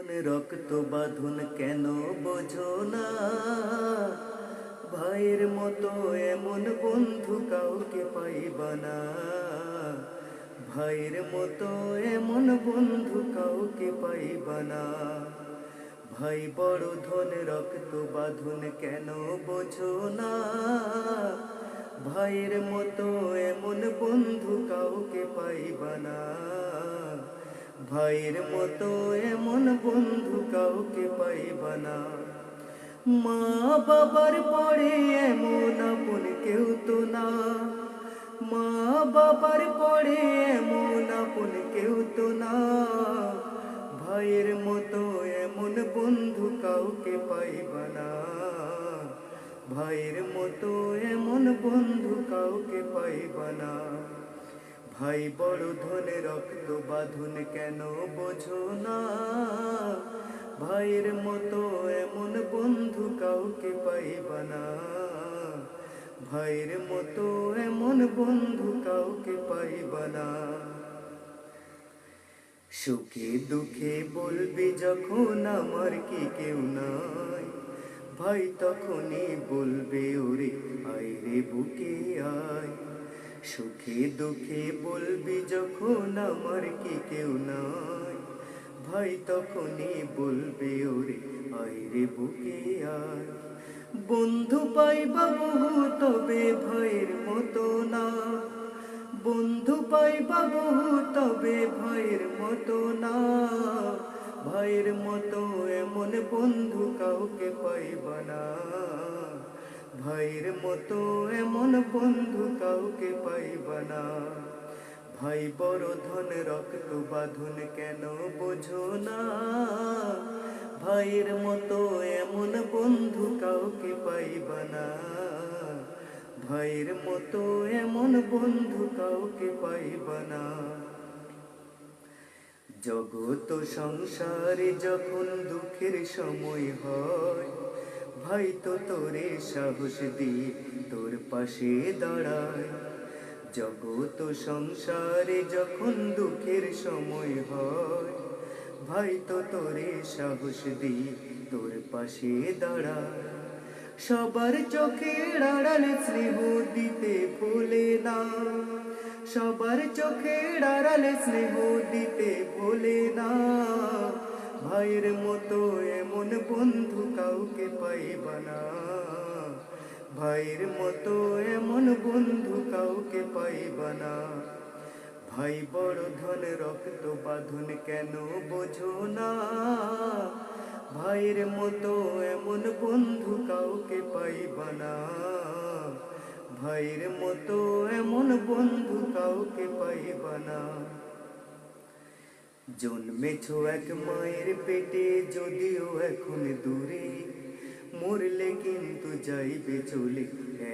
রক্ত বাঁধন কেন বোঝো না? ভাইয়ের মতো এমন বন্ধু কাউকে পাইবা না। ভাইয়ের মতো এমন বন্ধু কাউকে পাইবা না। ভাই বড় ধন রক্ত বাঁধন কেন বোঝো না? ভাইয়ের মতো এমন বন্ধু কাউকে পাইবা না। ভাইয়ের মতো এমন বন্ধু কাউকে পাইবা না। মা বাবার পরে এমন আপন কেউ তো না। মা বাবার পরে এমন আপন কেউ তো না। ভাইয়ের মতো এমন বন্ধু কাউকে পাইবা না। ভাইয়ের মতো এমন বন্ধু কাউকে পাইবা না। ভাই বড় ধনে রক্ত বাঁধন কেন বোঝো না? ভাইয়ের মতো এমন বন্ধু কাউকে পাইবা না। ভাইয়ের মতো এমন বন্ধু কাউকে পাইবা না। সুখে দুঃখে বলবি যখন আমার কি কেউ নাই, ভাই তখনই বলবে ওরে আয় রে বুকে আয়। সুখে দুঃখে বলবি যখন আমার কি কেউ নাই, ভাই তখনই বলবে ওরে আয় রে বুকে আয়। বন্ধু পাইবা বহু তবে ভাইয়ের মতো না। বন্ধু পাইবা বহু তবে ভাইয়ের মতো না। ভাইয়ের মতো এমন বন্ধু কাউকে পাইবা না। ভাইয়ের মতো এমন বন্ধু কাউকে পাইবা না। ভাই বড় ধন রক্ত বাঁধন কেন বোঝো না? ভাইয়ের মতো এমন বন্ধু কাউকে পাইবা না। ভাইয়ের মতো এমন বন্ধু কাউকে পাইবা না। জগত সংসারে যখন দুঃখের সময় হয়, ভাই তো তোরে সাহস দিয়ে তোর পাশে দাঁড়ায়। জগত সংসারে যখন দুঃখের সময় হয়, ভাই তো তোরে সাহস দিয়ে তোর পাশে দাঁড়ায়। সবার চোখের আড়ালে স্নেহ দিতে ভোলে না। সবার চোখের আড়ালে স্নেহ দিতে ভোলে না। ভাইয়ের মতো এমন বন্ধু কাউকে পাইবা না। ভাইয়ের মতো এমন বন্ধু কাউকে পাইবা না। ভাই বড় ধন রক্ত বাঁধন কেন বোঝো না? ভাইয়ের মতো এমন বন্ধু কাউকে পাইবা না। ভাইয়ের মতো এমন বন্ধু কাউকে পাইবা না। জন্মেছ এক মায়ের পেটে যদিও এখন দূরে, মরলে কিন্তু যাইবে চলে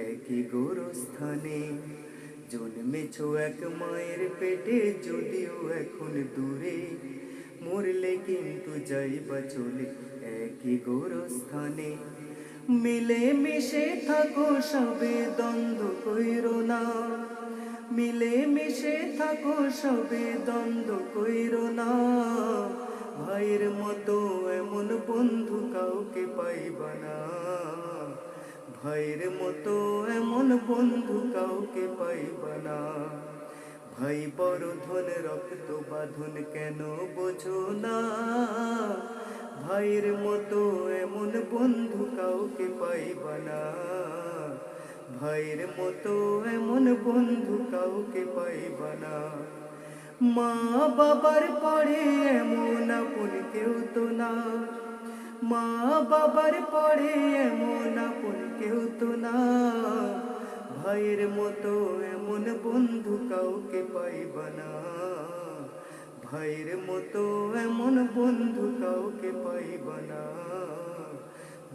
একই গোরস্থানে। জন্মেছ এক মায়ের পেটে যদিও এখন দূরে, মরলে কিন্তু যাইবা চলে একই গোরস্থানে। মিলে মিশে থাকো সবে দ্বন্দ্ব কইরো না। মিলে মিশে থাকো সবে দ্বন্দ্ব কইরো না। ভাইয়ের মতো এমন বন্ধু কাউকে পাইবা না। ভাইয়ের মতো এমন বন্ধু কাউকে পাইবা না। ভাই বড় ধন রক্ত বাঁধন কেন বোঝো না? ভাইয়ের মতো এমন বন্ধু কাউকে পাইবা না। ভাইয়ের মতো এমন বন্ধু কাউকে পাইবা না। মা বাবার পরে এমন আপন কেউ তো না। মা বাবার পরে এমন আপন কেউ তো না। ভাইয়ের মতো এমন বন্ধু কাউকে পাইবা না। ভাইয়ের মতো এমন বন্ধু কাউকে পাইবা না।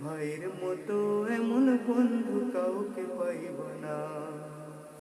ভাইয়ের মতো এমন বন্ধু কাউকে পাইবা না।